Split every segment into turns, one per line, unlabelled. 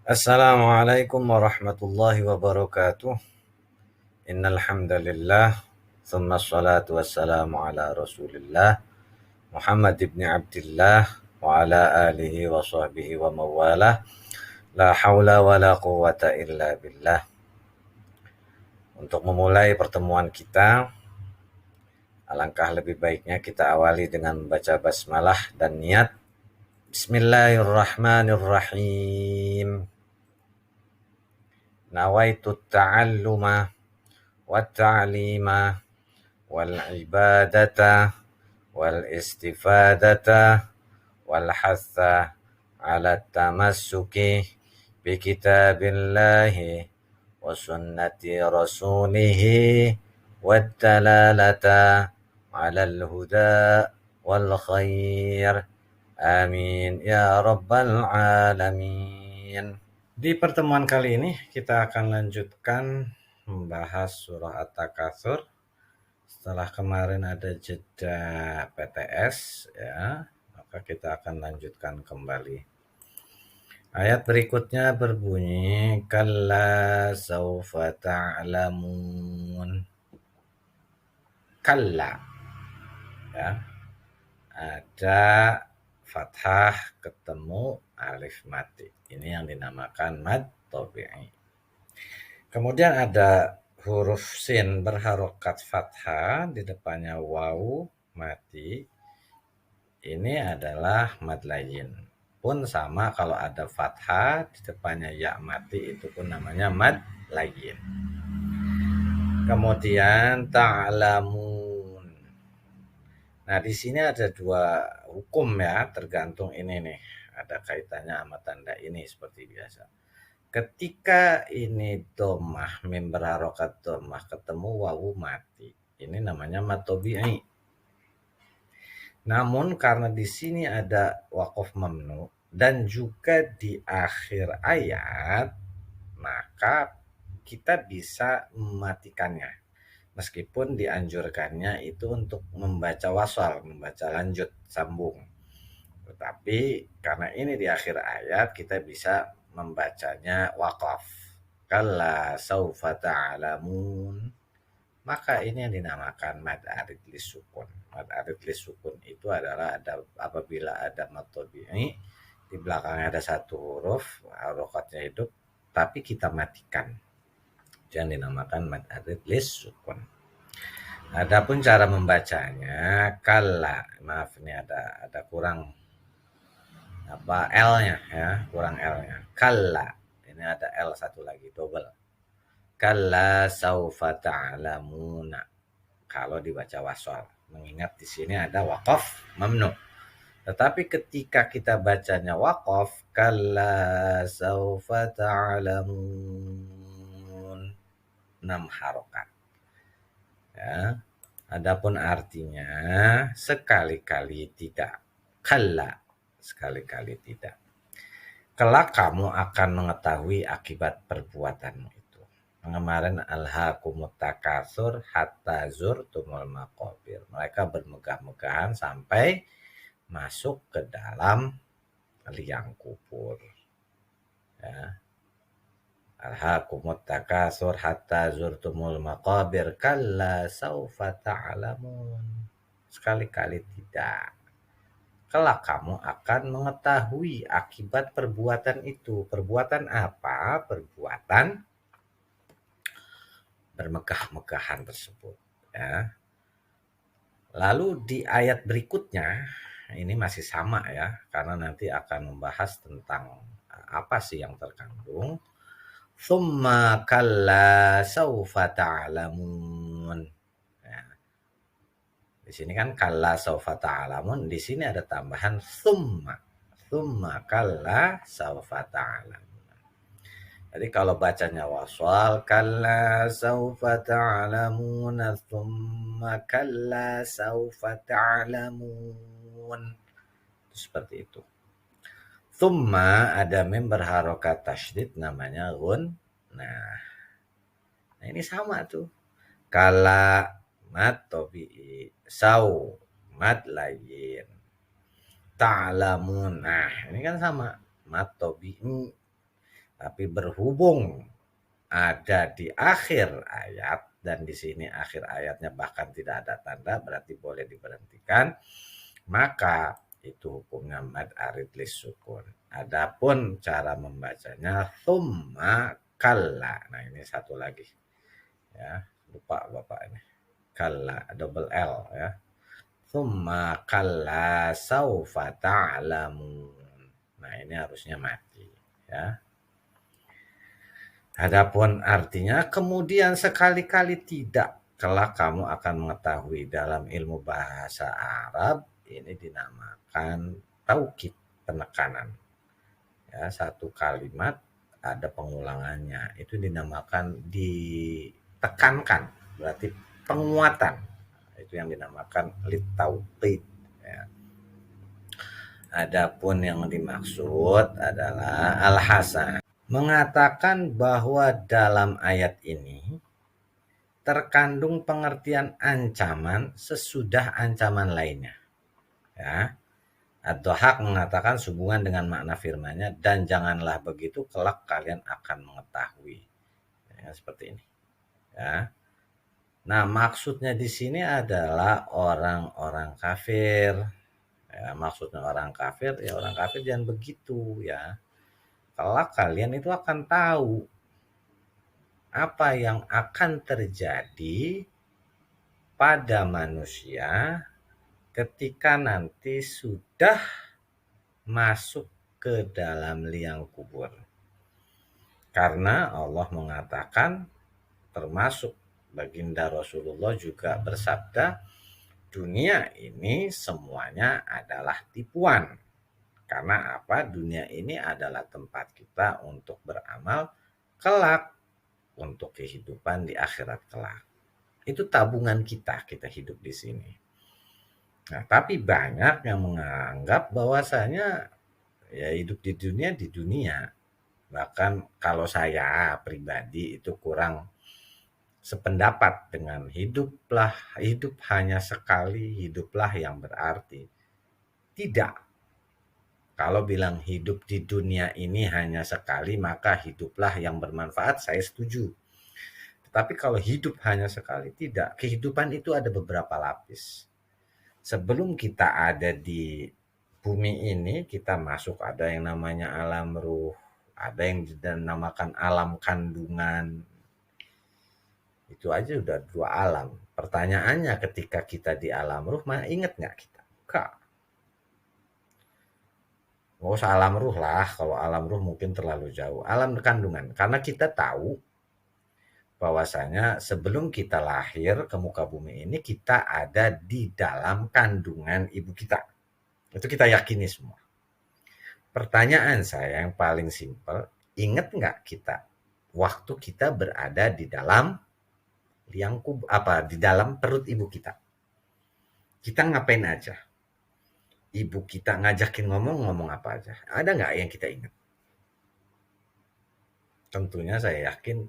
Assalamualaikum warahmatullahi wabarakatuh. Innal hamdalillah, tsumma shalatu wassalamu ala Rasulillah Muhammad ibn Abdillah wa ala alihi wa sahbihi wa mawalah. La haula wa la quwata illa billah. Untuk memulai pertemuan kita, alangkah lebih baiknya kita awali dengan membaca basmalah dan niat. Bismillahirrahmanirrahim. Nawaitu ta'alluma والتعليم والعبادة والاستفادة والحث على التمسك بكتاب الله وسنة رسوله والدلالة على الهدى والخير آمين يا رب العالمين. Di pertemuan kali ini kita akan lanjutkan membahas surah At-Takatsur. Setelah kemarin ada jeda PTS ya, maka kita akan lanjutkan kembali. Ayat berikutnya berbunyi kalla saufa ta'lamun. Kalla ya. Ada fathah ketemu alif mati. Ini yang dinamakan mad tabi'i. Kemudian ada huruf sin berharokat fathah di depannya wawu mati. Ini adalah mad layin. Pun sama kalau ada fathah di depannya ya mati, itu pun namanya mad layin. Kemudian ta'lamun. Nah, di sini ada dua hukum ya, tergantung ini nih. Ada kaitannya sama tanda ini seperti biasa. Ketika ini domah, mim berharokat domah ketemu wawu mati, ini namanya mad tabi'i. Namun karena di sini ada waqaf mamnu dan juga di akhir ayat, maka kita bisa mematikannya. Meskipun dianjurkannya itu untuk membaca wasal, membaca lanjut, sambung. Tetapi karena ini di akhir ayat, kita bisa membacanya waqaf. Kalla saufa ta'lamun. Maka ini yang dinamakan mad arid lisukun. Mad arid lisukun itu adalah apabila ada mad tabi'i, di belakangnya ada satu huruf, harokatnya hidup, tapi kita matikan. Itu yang dinamakan mad arid lisukun. Adapun cara membacanya, kalla, maaf ini ada kurang L-nya ya, kurang L-nya. Kalla. Ini ada L satu lagi, double. Kalla saufa ta'lamuna. Kalau dibaca wasal, mengingat di sini ada waqaf mamnu. Tetapi ketika kita bacanya waqaf, kalla saufa ta'lamun. 6 harokat. Ya. Adapun artinya sekali-kali tidak. Kalla, sekali-kali tidak. Kelak kamu akan mengetahui akibat perbuatanmu itu. Kemarin alhaakumut takatsur hatta zurtumul maqabir. Mereka bermegah-megahan sampai masuk ke dalam liang kubur. Ya. Alhaakumut takatsur hatta zurtumul maqabir kalla saufa ta'lamun. Sekali-kali tidak. Kelak kamu akan mengetahui akibat perbuatan itu. Perbuatan apa? Perbuatan bermegah-megahan tersebut. Ya. Lalu di ayat berikutnya, ini masih sama ya, karena nanti akan membahas tentang apa sih yang terkandung. Tsumma kalla saufa ta'lamun. Di sini kan kalla saufa ta'lamun, di sini ada tambahan tsumma. Tsumma kalla saufa ta'lamun. Jadi kalau bacanya wasal, kalla saufa ta'lamun, tsumma kalla saufa ta'lamun. Seperti itu. Tsumma ada mim berharokat tasydid namanya ghun. Nah, ini sama tuh. Kalla mad tabi'i, sau mad layyin, ta'lamun. Nah, ini kan sama, mad tabi'i, tapi berhubung ada di akhir ayat dan di sini akhir ayatnya bahkan tidak ada tanda, berarti boleh diberhentikan, maka itu hukumnya mad arid lisukun. Adapun cara membacanya thumma kalla. Nah, ini satu lagi ya, lupa Bapak ini. Kalla double L ya. Thumma kalla saufa ta'lamun. Nah, ini harusnya mati ya. Adapun artinya kemudian sekali-kali tidak, kelak kamu akan mengetahui. Dalam ilmu bahasa Arab ini dinamakan taukid, penekanan. Ya, satu kalimat ada pengulangannya, itu dinamakan ditekankan, berarti penguatan. Itu yang dinamakan litaukid ya. Adapun yang dimaksud adalah al-hasan, mengatakan bahwa dalam ayat ini terkandung pengertian ancaman sesudah ancaman lainnya. Ya. Ad-Dhahak mengatakan sehubungan dengan makna firman-Nya, dan janganlah begitu kelak kalian akan mengetahui. Ya, seperti ini. Ya. Nah, maksudnya di sini adalah orang-orang kafir. Ya, maksudnya orang kafir, ya orang kafir jangan begitu ya. Kelak kalian itu akan tahu apa yang akan terjadi pada manusia ketika nanti sudah masuk ke dalam liang kubur. Karena Allah mengatakan, termasuk baginda Rasulullah juga bersabda, dunia ini semuanya adalah tipuan. Karena apa? Dunia ini adalah tempat kita untuk beramal kelak, untuk kehidupan di akhirat kelak. Itu tabungan kita hidup di sini. Nah, tapi banyak yang menganggap bahwasanya ya hidup di dunia. Bahkan kalau saya pribadi itu kurang sependapat dengan hidup hanya sekali, hiduplah yang berarti. Tidak. Kalau bilang hidup di dunia ini hanya sekali, maka hiduplah yang bermanfaat, saya setuju. Tetapi kalau hidup hanya sekali, tidak. Kehidupan itu ada beberapa lapis. Sebelum kita ada di bumi ini, kita masuk, ada yang namanya alam ruh, ada yang dinamakan alam kandungan. Itu aja udah 2 alam. Pertanyaannya ketika kita di alam ruh, ingat nggak kita? Enggak. Nggak usah alam ruh lah, kalau alam ruh mungkin terlalu jauh. Alam kandungan, karena kita tahu bahwasanya sebelum kita lahir ke muka bumi ini, kita ada di dalam kandungan ibu kita. Itu kita yakini semua. Pertanyaan saya yang paling simpel, ingat nggak kita waktu kita berada di dalam di dalam perut ibu kita? Kita ngapain aja? Ibu kita ngajakin ngomong apa aja? Ada nggak yang kita ingat? Tentunya saya yakin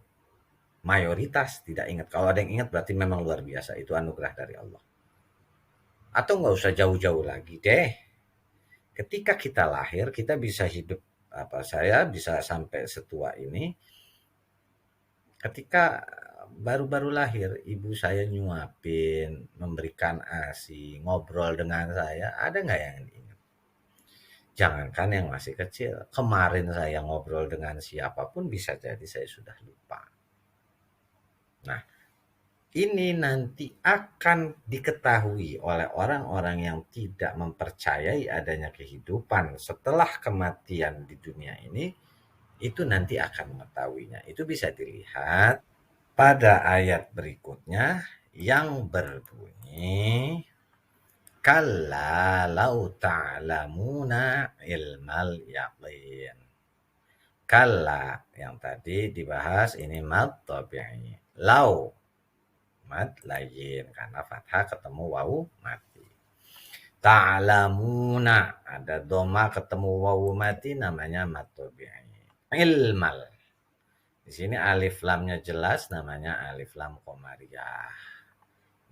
mayoritas tidak ingat. Kalau ada yang ingat berarti memang luar biasa. Itu anugerah dari Allah. Atau nggak usah jauh-jauh lagi deh. Ketika kita lahir, kita bisa hidup, saya bisa sampai setua ini. Ketika baru-baru lahir, ibu saya nyuapin, memberikan ASI, ngobrol dengan saya, ada nggak yang ingat? Jangankan yang masih kecil, kemarin saya ngobrol dengan siapapun bisa jadi saya sudah lupa. Nah, ini nanti akan diketahui oleh orang-orang yang tidak mempercayai adanya kehidupan setelah kematian di dunia ini, itu nanti akan mengetahuinya. Itu bisa dilihat pada ayat berikutnya yang berbunyi, kalla lau ta'lamuna ilmal yaqin. Kalla yang tadi dibahas ini mad tabi'i. Lau mad layyin, karena fathah ketemu wawu mati. Ta'lamuna ada doma ketemu wawu mati, namanya mad tabi'i. Ilmal, di sini alif lamnya jelas, namanya alif lam qamariyah.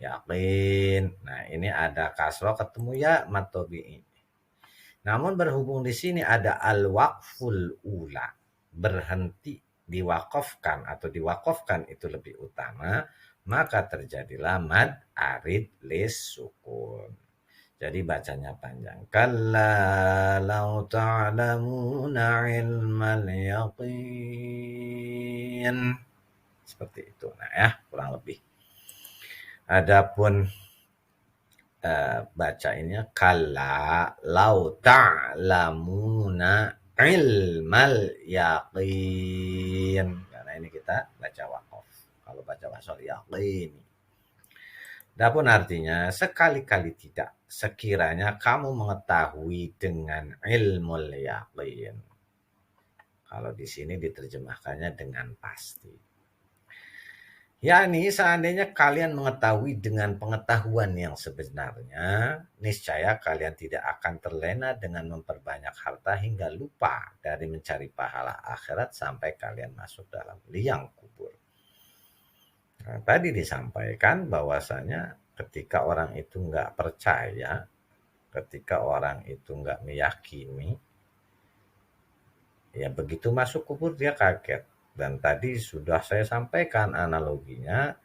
yakin. Nah, ini ada kasroh ketemu ya mad tabi'i. Namun berhubung di sini ada al-waqful ula, berhenti, diwakafkan atau diwakafkan itu lebih utama, maka terjadilah mad arid lis sukun. Jadi bacanya panjang. Kalla law ta'lamuna ilmal yaqin. Seperti itu. Nah ya, kurang lebih. Adapun bacainnya kalla law ta'lamuna ilmal yaqin. Karena ini kita baca waqaf. Kalau baca wasol yaqin. Adapun artinya sekali-kali tidak, sekiranya kamu mengetahui dengan ilmu yaqin. Kalau di sini diterjemahkannya dengan pasti. Yani seandainya kalian mengetahui dengan pengetahuan yang sebenarnya, niscaya kalian tidak akan terlena dengan memperbanyak harta hingga lupa dari mencari pahala akhirat sampai kalian masuk dalam liang kubur. Nah, tadi disampaikan bahwasanya ketika orang itu nggak percaya, ketika orang itu nggak meyakini, ya begitu masuk kubur dia kaget. Dan tadi sudah saya sampaikan analoginya,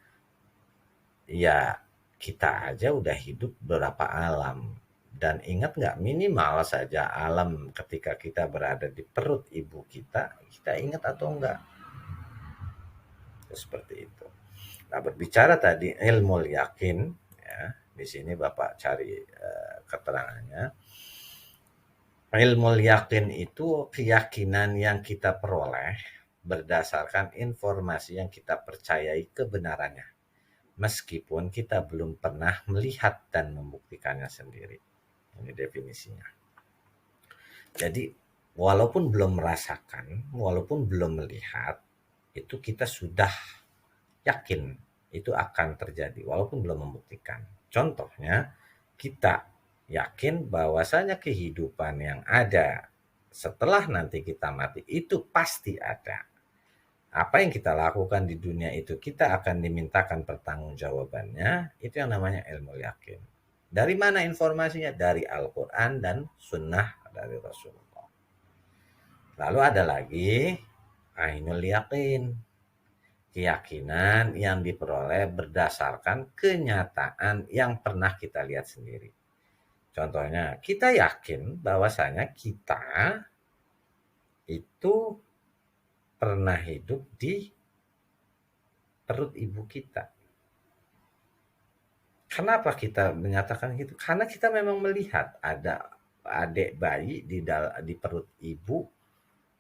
ya kita aja udah hidup berapa alam. Dan ingat nggak, minimal saja alam ketika kita berada di perut ibu kita ingat atau enggak? Seperti itu. Nah, berbicara tadi ilmu yakin, ya, di sini Bapak cari keterangannya. Ilmu yakin itu keyakinan yang kita peroleh berdasarkan informasi yang kita percayai kebenarannya, meskipun kita belum pernah melihat dan membuktikannya sendiri. Ini definisinya. Jadi, walaupun belum merasakan, walaupun belum melihat, itu kita sudah yakin itu akan terjadi walaupun belum membuktikan. Contohnya, kita yakin bahwasanya kehidupan yang ada setelah nanti kita mati itu pasti ada. Apa yang kita lakukan di dunia itu kita akan dimintakan pertanggungjawabannya, itu yang namanya ilmu yakin. Dari mana informasinya? Dari Al-Quran dan Sunnah dari Rasulullah. Lalu ada lagi ainul yakin, keyakinan yang diperoleh berdasarkan kenyataan yang pernah kita lihat sendiri. Contohnya, kita yakin bahwasanya kita itu pernah hidup di perut ibu kita. Kenapa kita menyatakan gitu? Karena kita memang melihat ada adik bayi di perut ibu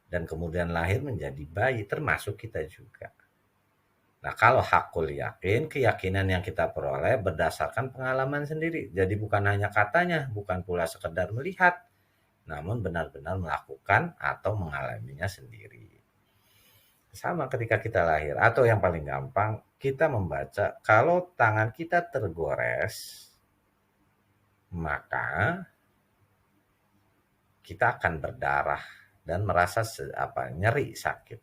dan kemudian lahir menjadi bayi, termasuk kita juga. Nah, kalau hakul yakin, keyakinan yang kita peroleh berdasarkan pengalaman sendiri. Jadi bukan hanya katanya, bukan pula sekedar melihat, namun benar-benar melakukan atau mengalaminya sendiri. Sama ketika kita lahir, atau yang paling gampang, kita membaca kalau tangan kita tergores, maka kita akan berdarah dan merasa nyeri, sakit.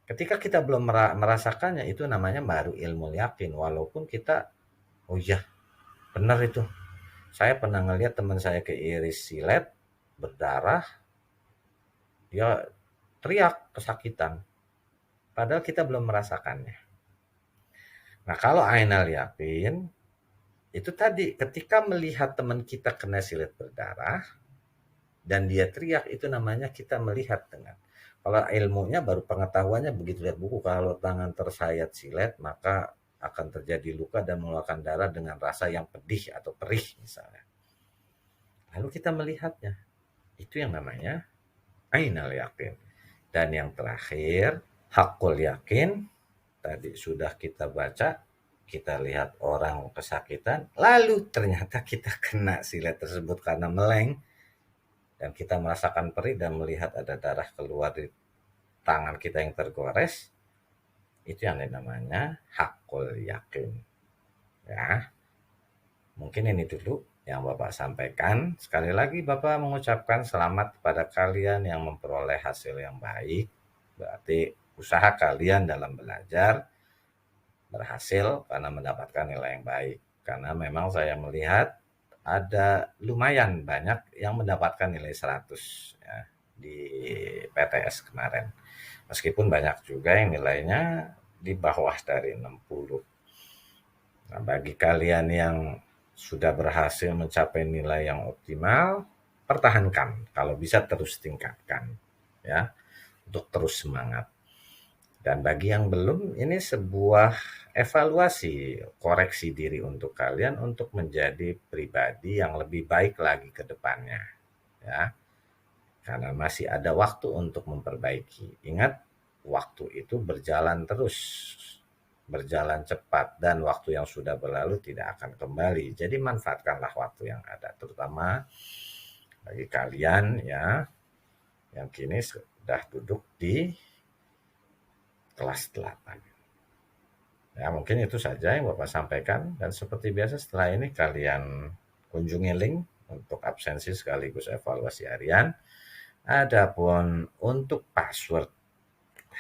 Ketika kita belum merasakannya, itu namanya baru ilmu yakin. Walaupun kita, oh iya, benar itu. Saya pernah ngelihat teman saya keiris silet, berdarah, dia teriak kesakitan. Padahal kita belum merasakannya. Nah, kalau ainal yakin, itu tadi ketika melihat teman kita kena silet berdarah, dan dia teriak, itu namanya kita melihat dengan. Kalau ilmunya baru pengetahuannya begitu lihat buku, kalau tangan tersayat silet maka akan terjadi luka dan mengeluarkan darah dengan rasa yang pedih atau perih misalnya. Lalu kita melihatnya, itu yang namanya ainal yakin. Dan yang terakhir, hakul yakin, tadi sudah kita baca, kita lihat orang kesakitan, lalu ternyata kita kena silet tersebut karena meleng, dan kita merasakan perih dan melihat ada darah keluar di tangan kita yang tergores, itu yang namanya hakul yakin. Ya, mungkin ini dulu yang Bapak sampaikan. Sekali lagi Bapak mengucapkan selamat kepada kalian yang memperoleh hasil yang baik. Berarti usaha kalian dalam belajar berhasil karena mendapatkan nilai yang baik. Karena memang saya melihat ada lumayan banyak yang mendapatkan nilai 100 ya, di PTS kemarin. Meskipun banyak juga yang nilainya di bawah dari 60. Nah, bagi kalian yang sudah berhasil mencapai nilai yang optimal, pertahankan. Kalau bisa terus tingkatkan ya, untuk terus semangat. Dan bagi yang belum, ini sebuah evaluasi, koreksi diri untuk kalian untuk menjadi pribadi yang lebih baik lagi ke depannya. Ya, karena masih ada waktu untuk memperbaiki. Ingat, waktu itu berjalan terus, berjalan cepat, dan waktu yang sudah berlalu tidak akan kembali. Jadi manfaatkanlah waktu yang ada, terutama bagi kalian ya yang kini sudah duduk di kelas 8. Ya, mungkin itu saja yang Bapak sampaikan. Dan seperti biasa setelah ini kalian kunjungi link untuk absensi sekaligus evaluasi harian. Adapun untuk password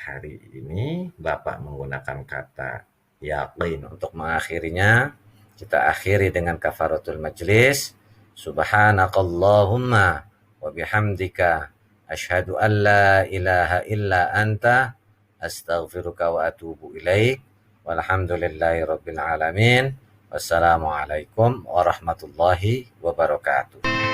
hari ini, Bapak menggunakan kata yakin untuk mengakhirinya. Kita akhiri dengan kafaratul majlis. Subhanakallahumma wa bihamdika asyhadu an la ilaha illa anta astaghfiruka wa atubu ilaik. Walhamdulillahi rabbil alamin. Wassalamualaikum warahmatullahi wabarakatuh.